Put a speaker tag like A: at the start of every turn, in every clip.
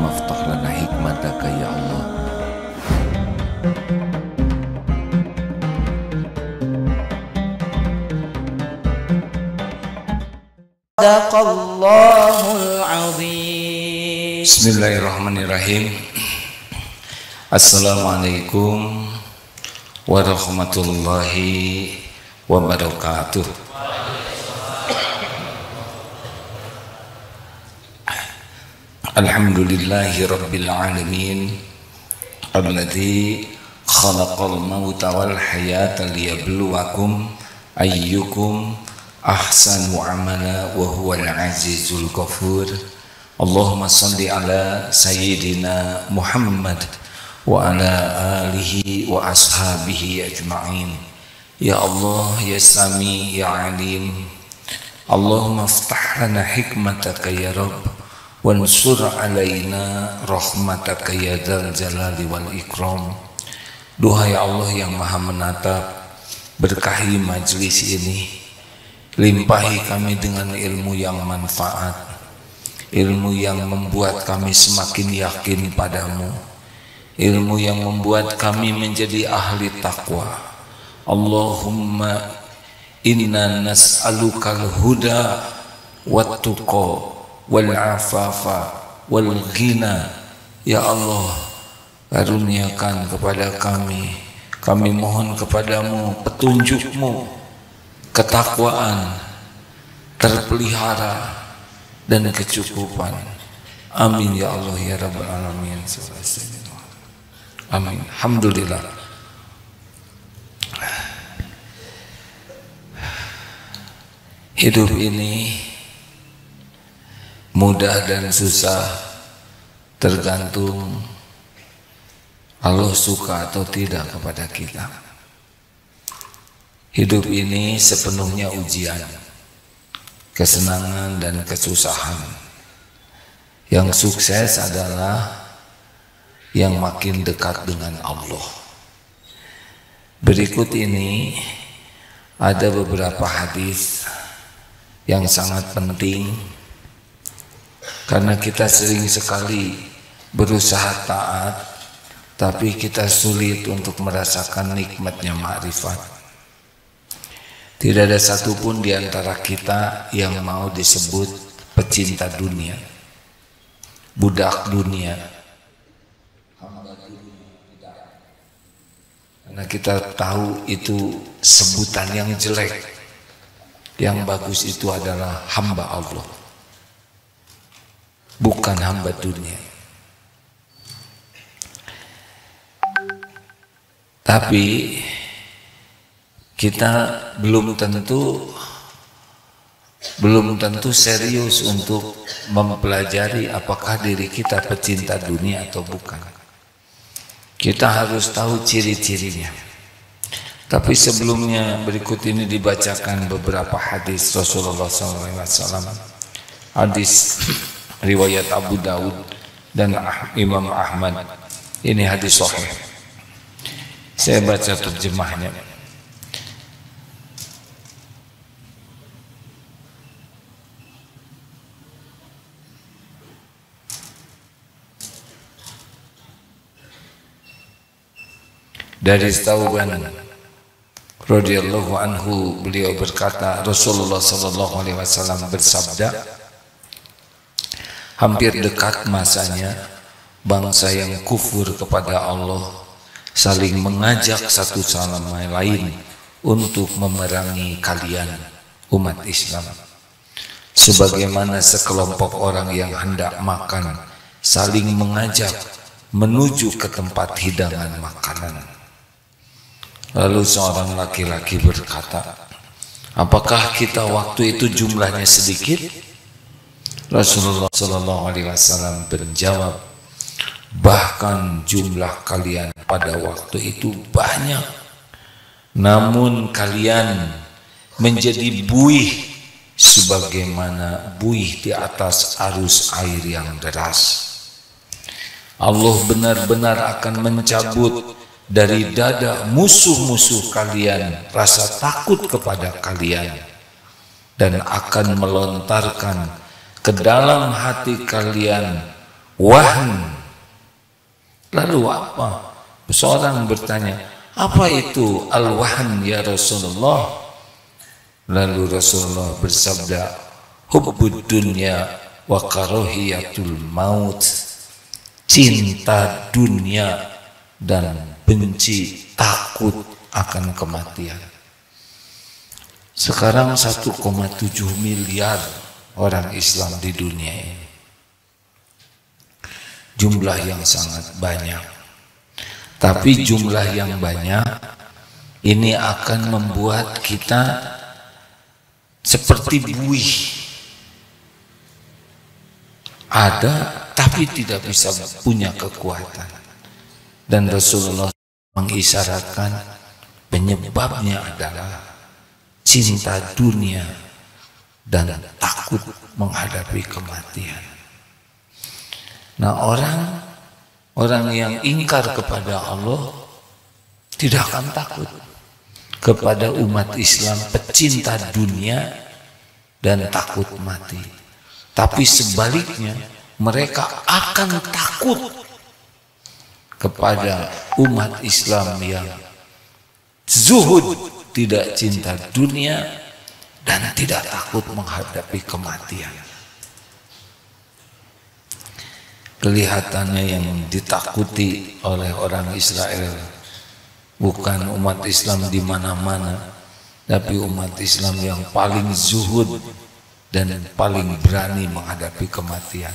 A: Allahumma aftah lana hikmataka ya Allah.
B: Sadaqallahul azim.
A: Bismillahirrahmanirrahim. Assalamualaikum warahmatullahi wabarakatuh. Alhamdulillahi rabbil alamin alladzi khalaqal mauta wal hayata liyabluwakum ayyukum ahsanu amala wa huwal azizul ghafur. Allahumma salli ala sayyidina Muhammad wa ala alihi wa ashabihi ajma'in. Ya Allah ya Sami ya Alim, Allahumma aftah lana hikmataka ya Rabb wansur alaina rahmataka ya dzal jalali wal ikram. Duhai Allah yang maha menatap, berkahi majlis ini, limpahi kami dengan ilmu yang manfaat, ilmu yang membuat kami semakin yakin padamu, ilmu yang membuat kami menjadi ahli taqwa. Allahumma inna nas'alukal huda wat tuqa wal afafa wal ghina. Ya Allah, karuniakan kepada kami mohon kepadamu petunjukmu, ketakwaan, terpelihara dan kecukupan. Amin ya Allah ya Rabbal alamin. Amin. Alhamdulillah. Hidup ini mudah dan susah tergantung Allah suka atau tidak kepada kita. Hidup ini sepenuhnya ujian, kesenangan dan kesusahan. Yang sukses adalah yang makin dekat dengan Allah. Berikut ini ada beberapa hadis yang sangat penting, karena kita sering sekali berusaha taat, tapi kita sulit untuk merasakan nikmatnya ma'rifat. Tidak ada satupun di antara kita yang mau disebut pecinta dunia, budak dunia, hamba dunia, tidak. Karena kita tahu itu sebutan yang jelek. Yang bagus itu adalah hamba Allah, bukan hamba dunia. Tapi kita belum tentu serius untuk mempelajari apakah diri kita pecinta dunia atau bukan. Kita harus tahu ciri-cirinya. Tapi sebelumnya berikut ini dibacakan beberapa hadis Rasulullah SAW. Hadis riwayat Abu Daud dan Imam Ahmad. Ini hadis sahih. Saya baca terjemahnya. Dari Tauban radhiyallahu anhu, beliau berkata, Rasulullah sallallahu alaihi wasallam bersabda, hampir dekat masanya bangsa yang kufur kepada Allah saling mengajak satu sama lain untuk memerangi kalian umat Islam, sebagaimana sekelompok orang yang hendak makan saling mengajak menuju ke tempat hidangan makanan. Lalu seorang laki-laki berkata, apakah kita waktu itu jumlahnya sedikit? Rasulullah SAW menjawab, bahkan jumlah kalian pada waktu itu banyak, namun kalian menjadi buih sebagaimana buih di atas arus air yang deras. Allah benar-benar akan mencabut dari dada musuh-musuh kalian rasa takut kepada kalian, dan akan melontarkan ke dalam hati kalian wahn. Lalu apa? Seorang bertanya, apa itu al-wahn ya Rasulullah? Lalu Rasulullah bersabda, hubbud dunya wa karahiyatul maut. Cinta dunia dan benci, takut akan kematian. Sekarang 1,7 miliar orang Islam di dunia ini. Jumlah yang sangat banyak. Tapi jumlah yang banyak ini akan membuat kita seperti buih. Ada tapi tidak bisa punya kekuatan. Dan Rasulullah mengisyaratkan penyebabnya adalah cinta dunia dan takut menghadapi kematian. Nah, orang yang ingkar kepada Allah tidak akan takut kepada umat Islam pecinta dunia dan takut mati. Tapi sebaliknya mereka akan takut kepada umat Islam yang zuhud, tidak cinta dunia dan tidak takut menghadapi kematian. Kelihatannya yang ditakuti oleh orang Israel bukan umat Islam di mana-mana, tapi umat Islam yang paling zuhud dan paling berani menghadapi kematian.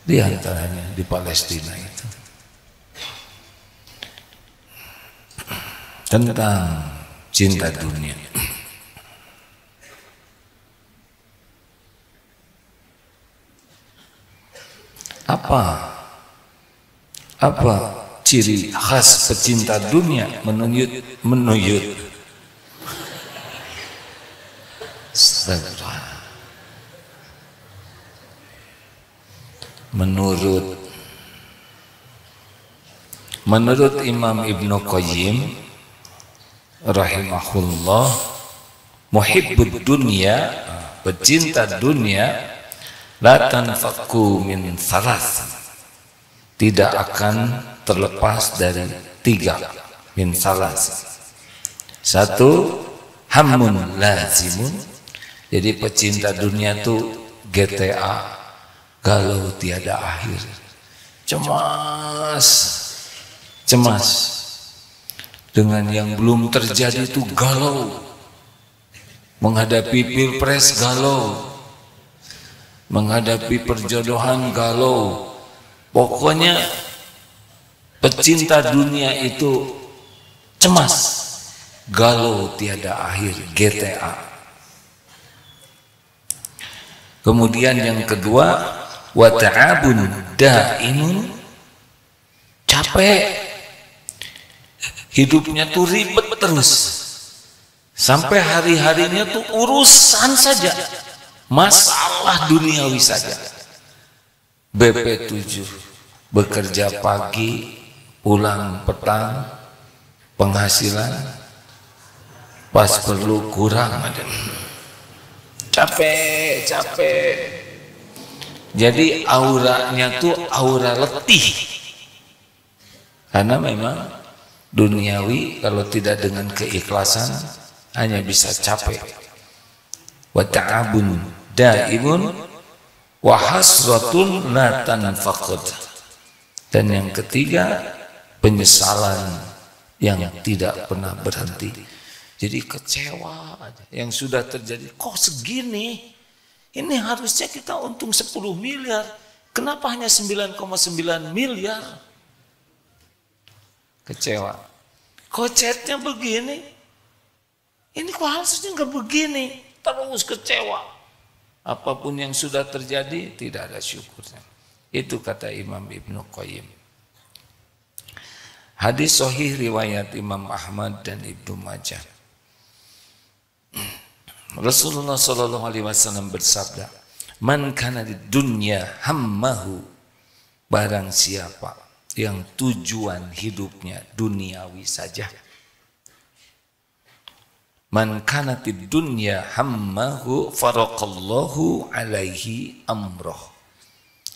A: Di antaranya di Palestina itu. Tentang cinta dunia. Apa ciri khas pecinta dunia menuyut menurut Imam Ibnu Qayyim rahimahullah, muhibbud dunya, pecinta dunia, la tanfaku min salas, tidak akan terlepas dari 3 min salas. 1, hammun lazimun, jadi pecinta dunia itu GTA, galau tiada akhir, cemas dengan yang belum terjadi itu galau, menghadapi pilpres galau, menghadapi perjodohan galau. Pokoknya pecinta dunia itu cemas, galau tiada akhir, GTA. Kemudian yang kedua, wa ta'abun daimun, capek, hidupnya tuh ribet terus, sampai hari-harinya tuh urusan saja, masalah duniawi saja. BP7, bekerja pagi, pulang petang, penghasilan pas perlu kurang ada. Capek. Jadi auranya tuh aura letih. Karena memang duniawi kalau tidak dengan keikhlasan hanya bisa capek. Wa ta'abun daimun wa hasratun la tanfaqud. Dan yang ketiga, penyesalan yang tidak pernah berhenti. Jadi kecewa aja yang sudah terjadi. Kok segini? Ini harusnya kita untung 10 miliar. Kenapa hanya 9,9 miliar? Kecewa. Kok chatnya begini? Ini kok harusnya nggak begini? Terus kecewa. Apapun yang sudah terjadi tidak ada syukurnya. Itu kata Imam Ibnu Qayyim. Hadis sahih riwayat Imam Ahmad dan Ibnu Majah. Rasulullah sallallahu alaihi wasallam bersabda, "Man kana di dunya hammahu," barang siapa yang tujuan hidupnya duniawi saja. Man kana di dunya hammahu faraqallahu alaihi amroh.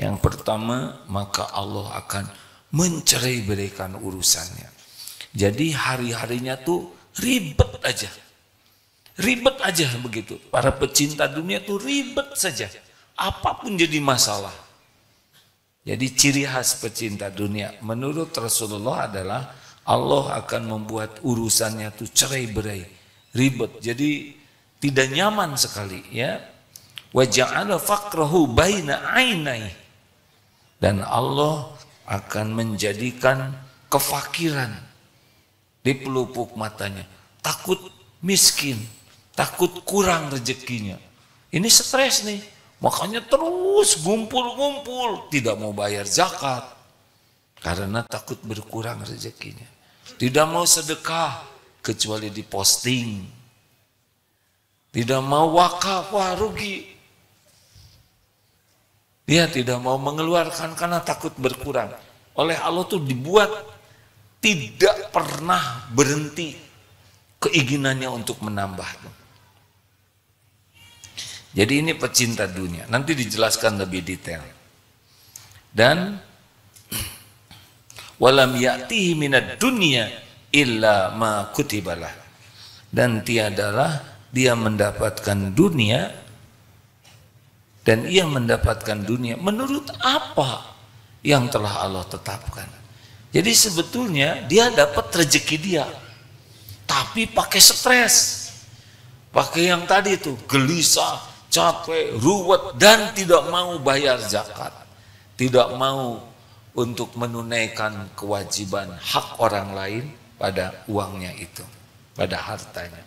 A: Yang pertama, maka Allah akan mencerai-beraikan urusannya. Jadi hari-harinya tuh ribet aja. Ribet aja begitu. Para pecinta dunia tuh ribet saja. Apapun jadi masalah. Jadi ciri khas pecinta dunia menurut Rasulullah adalah Allah akan membuat urusannya tuh cerai-berai, ribet. Jadi tidak nyaman sekali ya. Wa ja'ala faqrahu baina ainai. Dan Allah akan menjadikan kefakiran di pelupuk matanya. Takut miskin, takut kurang rezekinya. Ini stres nih. Makanya terus ngumpul-ngumpul, tidak mau bayar zakat karena takut berkurang rezekinya. Tidak mau sedekah kecuali diposting. Tidak mau wakaf, wah rugi. Dia tidak mau mengeluarkan karena takut berkurang. Oleh Allah tuh dibuat tidak pernah berhenti keinginannya untuk menambah. Jadi ini pecinta dunia. Nanti dijelaskan lebih detail. Dan walam ya'tihi minad dunya illa ma kutibalah. Dan tiadalah dia mendapatkan dunia, dan ia mendapatkan dunia menurut apa yang telah Allah tetapkan. Jadi sebetulnya dia dapat rezeki dia, tapi pakai stres, pakai yang tadi itu gelisah, capek, ruwet, dan tidak mau bayar zakat, tidak mau untuk menunaikan kewajiban hak orang lain pada uangnya itu, pada hartanya.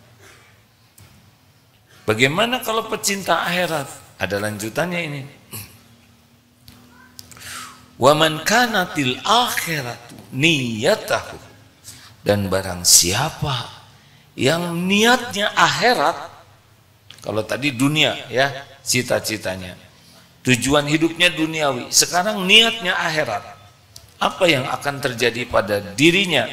A: Bagaimana kalau pecinta akhirat? Ada lanjutannya ini. Wa man kanatil akhiratu niyatahu. Dan barang siapa yang niatnya akhirat, kalau tadi dunia ya, cita-citanya, tujuan hidupnya duniawi, sekarang niatnya akhirat. Apa yang akan terjadi pada dirinya?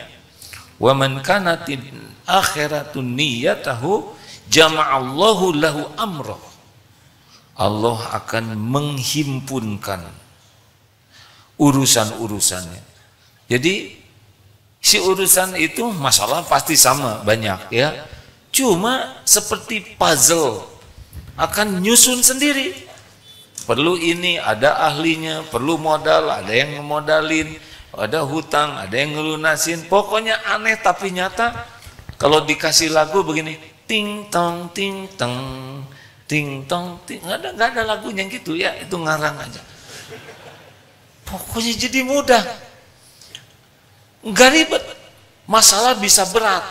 A: Wa man kanatil akhiratu niyatahu jama'allahu lahu amrah. Allah akan menghimpunkan urusan-urusannya. Jadi si urusan itu masalah pasti sama banyak ya. Cuma seperti puzzle akan nyusun sendiri. Perlu ini, ada ahlinya, perlu modal, ada yang ngemodalin, ada hutang, ada yang ngelunasin. Pokoknya aneh tapi nyata. Kalau dikasih lagu begini, ting tong ting tong, ting tong ting, nggak ada lagunya gitu ya, itu ngarang aja. Pokoknya jadi mudah, nggak ribet. Masalah bisa berat,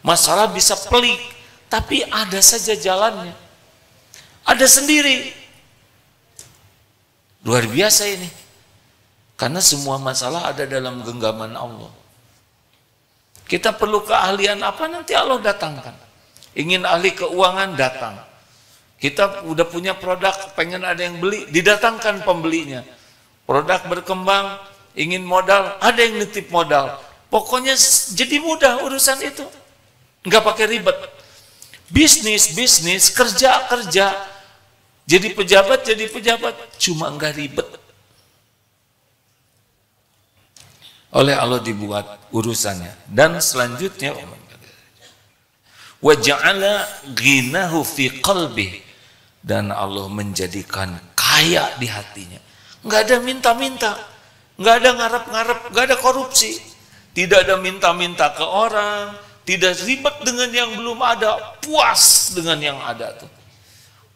A: masalah bisa pelik, tapi ada saja jalannya, ada sendiri. Luar biasa ini, karena semua masalah ada dalam genggaman Allah. Kita perlu keahlian apa, nanti Allah datangkan. Ingin ahli keuangan, datang. Kita udah punya produk, pengen ada yang beli, didatangkan pembelinya. Produk berkembang, ingin modal, ada yang nitip modal. Pokoknya jadi mudah urusan itu, nggak pakai ribet. Bisnis, kerja, jadi pejabat, cuma nggak ribet. Oleh Allah dibuat urusannya. Dan selanjutnya, wa ja'ala ghinahu fi qalbi, dan Allah menjadikan kaya di hatinya. Nggak ada minta-minta, nggak ada ngarep-ngarep, nggak ada korupsi. Tidak ada minta-minta ke orang, tidak ribet dengan yang belum ada, puas dengan yang ada tuh.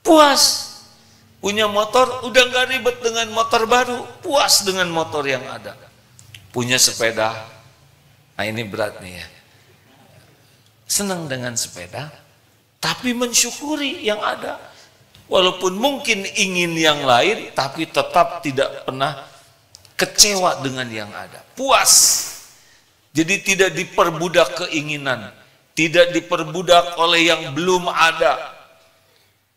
A: Puas. Punya motor, udah nggak ribet dengan motor baru, puas dengan motor yang ada. Punya sepeda, nah ini berat nih ya. Senang dengan sepeda, tapi mensyukuri yang ada. Walaupun mungkin ingin yang lain, tapi tetap tidak pernah kecewa dengan yang ada. Puas. Jadi tidak diperbudak keinginan, tidak diperbudak oleh yang belum ada.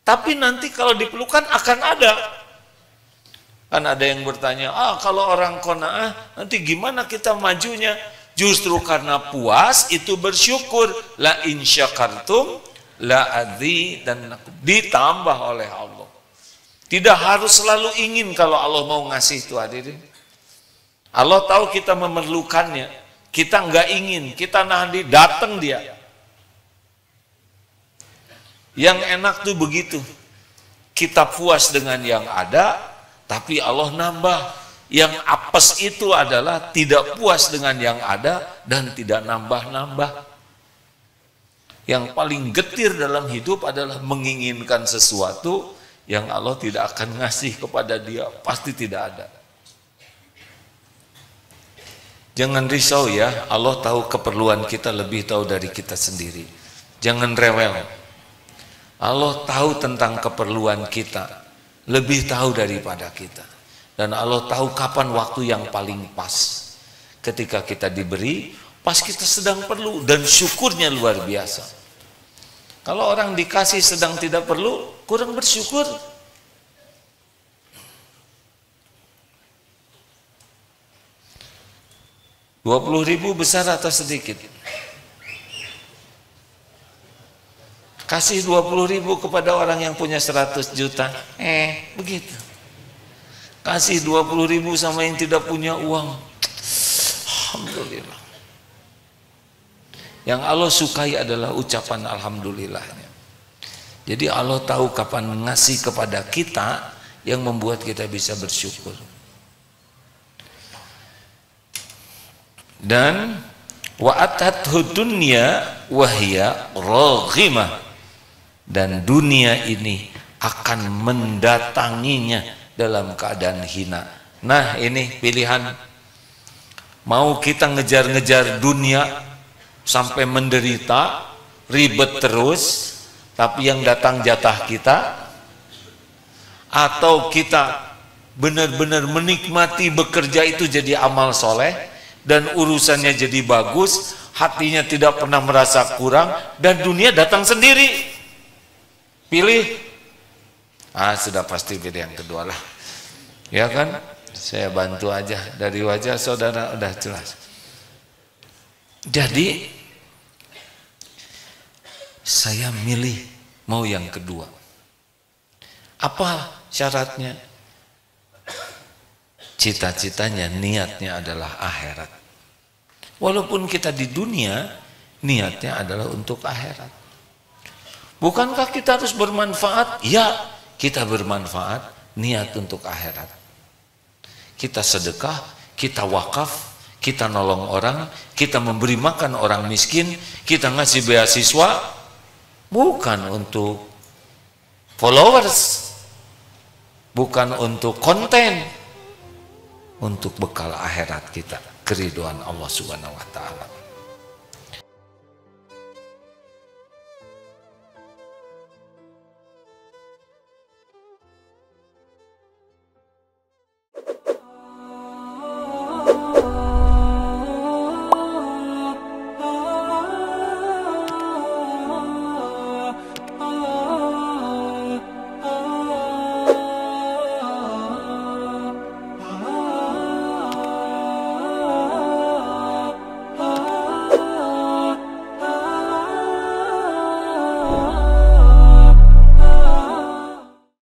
A: Tapi nanti kalau diperlukan akan ada. Kan ada yang bertanya, kalau orang qanaah nanti gimana kita majunya? Justru karena puas itu bersyukur. La in syakartum la adzi, dan ditambah oleh Allah. Tidak harus selalu ingin kalau Allah mau ngasih itu, hadirin. Allah tahu kita memerlukannya, kita nggak ingin, kita nahan diri, datang dia. Yang enak tuh begitu, kita puas dengan yang ada, tapi Allah nambah. Yang apes itu adalah tidak puas dengan yang ada dan tidak nambah-nambah. Yang paling getir dalam hidup adalah menginginkan sesuatu yang Allah tidak akan ngasih kepada dia, pasti tidak ada. Jangan risau ya, Allah tahu keperluan kita lebih tahu dari kita sendiri. Jangan rewel. Allah tahu tentang keperluan kita, lebih tahu daripada kita. Dan Allah tahu kapan waktu yang paling pas. Ketika kita diberi, pas kita sedang perlu, dan syukurnya luar biasa. Kalau orang dikasih sedang tidak perlu, kurang bersyukur. $20.000 besar atau sedikit? Kasih 20.000 kepada orang yang punya 100 juta. Begitu. Kasih 20.000 sama yang tidak punya uang. Alhamdulillah. Yang Allah sukai adalah ucapan alhamdulillahnya. Jadi Allah tahu kapan ngasih kepada kita yang membuat kita bisa bersyukur. Dan wa atathu dunya wa hiya raghimah, dan dunia ini akan mendatanginya dalam keadaan hina. Nah, ini pilihan. Mau kita ngejar-ngejar dunia sampai menderita, ribet terus, tapi yang datang jatah kita, atau kita benar-benar menikmati bekerja itu jadi amal soleh, dan urusannya jadi bagus, hatinya tidak pernah merasa kurang, dan dunia datang sendiri. Pilih. Sudah pasti pilih yang kedua lah. Ya kan? Saya bantu aja. Dari wajah saudara udah jelas. Jadi saya milih mau yang kedua. Apa syaratnya? Cita-citanya, niatnya adalah akhirat. Walaupun kita di dunia, niatnya adalah untuk akhirat. Bukankah kita harus bermanfaat? Ya, kita bermanfaat, niat untuk akhirat. Kita sedekah, kita wakaf, kita nolong orang, kita memberi makan orang miskin, kita ngasih beasiswa, bukan untuk followers, bukan untuk konten, untuk bekal akhirat kita, keridhaan Allah Subhanahu wa taala.